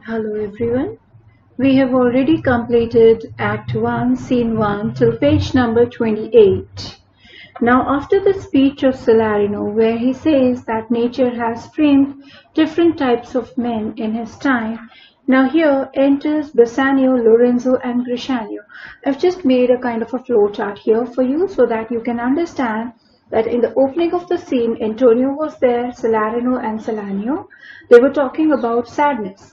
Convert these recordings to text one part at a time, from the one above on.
Hello everyone. We have already completed Act 1, Scene 1 till page number 28. Now after the speech of Salarino where he says that nature has framed different types of men in his time, now here enters Bassanio, Lorenzo and Grishanio. I've just made a kind of a flow chart here for you so that you can understand that in the opening of the scene, Antonio was there, Salarino and Salanio. They were talking about sadness.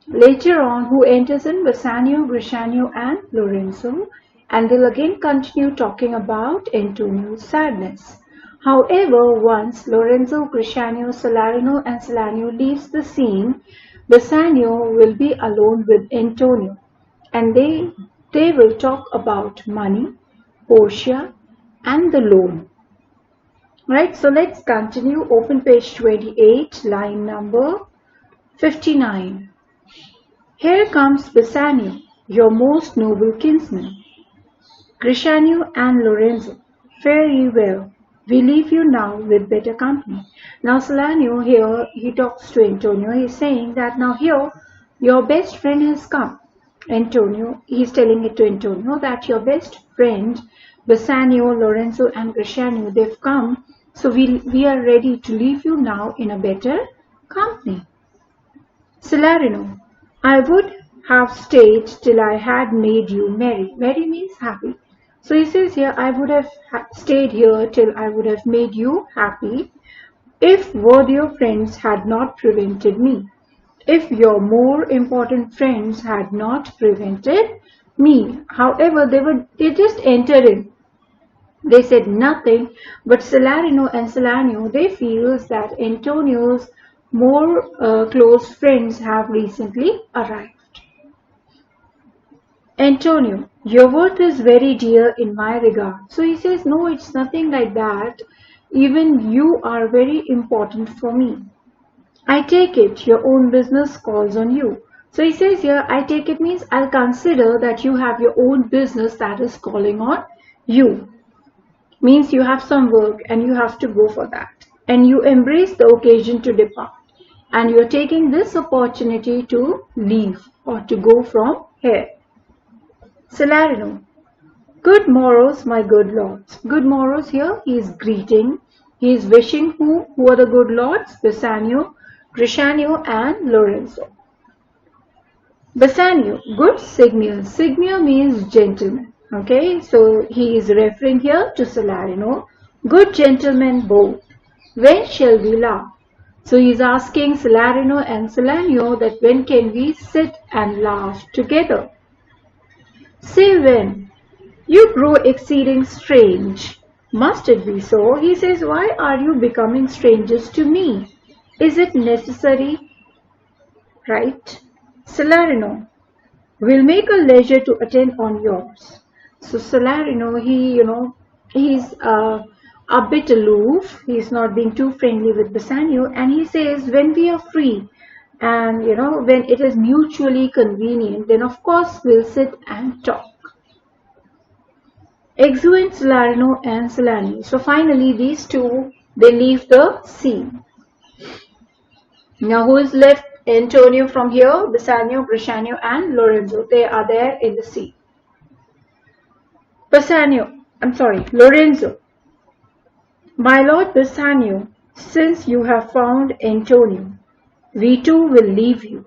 Later on, who enters in Bassanio, Grishanio and Lorenzo, and they'll again continue talking about Antonio's sadness. However, once Lorenzo, Grishanio, Salarino and Salanio leaves the scene, Bassanio will be alone with Antonio, and they will talk about money, Portia, and the loan. Right, so let's continue. Open page 28, line number 59. Here comes Bassanio, your most noble kinsman. Grishanio and Lorenzo, fare ye well. We leave you now with better company. Now Salanio here, he talks to Antonio. He's saying that now here, your best friend has come. Antonio, he's telling it to Antonio that your best friend, Bassanio, Lorenzo and Grishanio, they've come. So we are ready to leave you now in a better company. Salarino, I would have stayed till I had made you merry. Merry means happy. So he says here, I would have stayed here till I would have made you happy if worthier friends had not prevented me. If your more important friends had not prevented me. However, they just entered in. They said nothing, but Salarino and Salanio, they feel that Antonio's more close friends have recently arrived. Antonio, your worth is very dear in my regard. So he says, no, it's nothing like that. Even you are very important for me. I take it your own business calls on you. So he says here, I take it means I'll consider that you have your own business that is calling on you. Means you have some work and you have to go for that. And you embrace the occasion to depart. And you're taking this opportunity to leave or to go from here. Salarino, good morrows, my good lords. Good morrows here, he is greeting. He is wishing who are the good lords? Bassanio, Grishanio and Lorenzo. Bassanio, good Signia. Signia means gentleman. Okay, so he is referring here to Salarino. Good gentlemen both. When shall we laugh? So he is asking Salarino and Salanio that when can we sit and laugh together? Say when. You grow exceeding strange. Must it be so? He says, why are you becoming strangers to me? Is it necessary? Right? Salarino, we'll make a leisure to attend on yours. So Salarino, he's a bit aloof. He's not being too friendly with Bassanio, and he says, when we are free and when it is mutually convenient, then of course we'll sit and talk. Exeunt Salarino and Salanio. So finally these two, they leave the scene. Now who is left? Antonio from here, Bassanio, Grishanio and Lorenzo. They are there in the scene. Lorenzo. My lord Bassanio, since you have found Antonio, we too will leave you.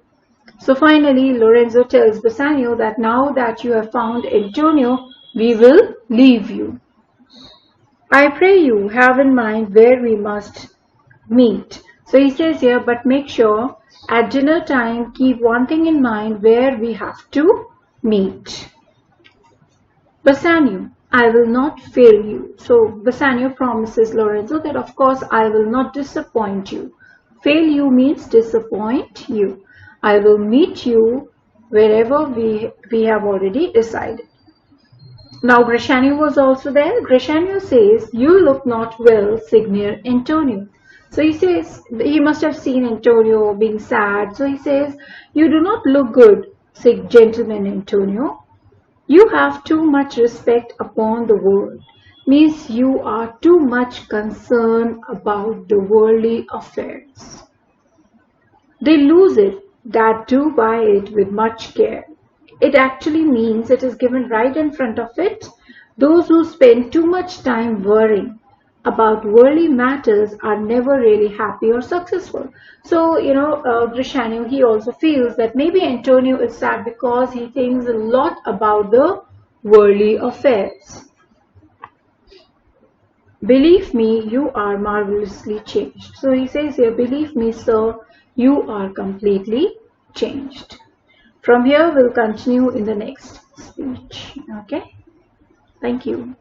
So finally Lorenzo tells Bassanio that now that you have found Antonio, we will leave you. I pray you have in mind where we must meet. So he says here, but make sure at dinner time keep one thing in mind where we have to meet. Bassanio, I will not fail you. So Bassanio promises Lorenzo that of course I will not disappoint you. Fail you means disappoint you. I will meet you wherever we have already decided. Now Grishanio was also there. Grishanio says, you look not well, Signor Antonio. So he says, he must have seen Antonio being sad. So he says, you do not look good, gentleman Antonio. You have too much respect upon the world. Means you are too much concerned about the worldly affairs. They lose it that do buy it with much care. It actually means it is given right in front of it. Those who spend too much time worrying about worldly matters are never really happy or successful. So, Grishanio, he also feels that maybe Antonio is sad because he thinks a lot about the worldly affairs. Believe me, you are marvelously changed. So he says here, believe me, sir, you are completely changed. From here, we'll continue in the next speech. Okay? Thank you.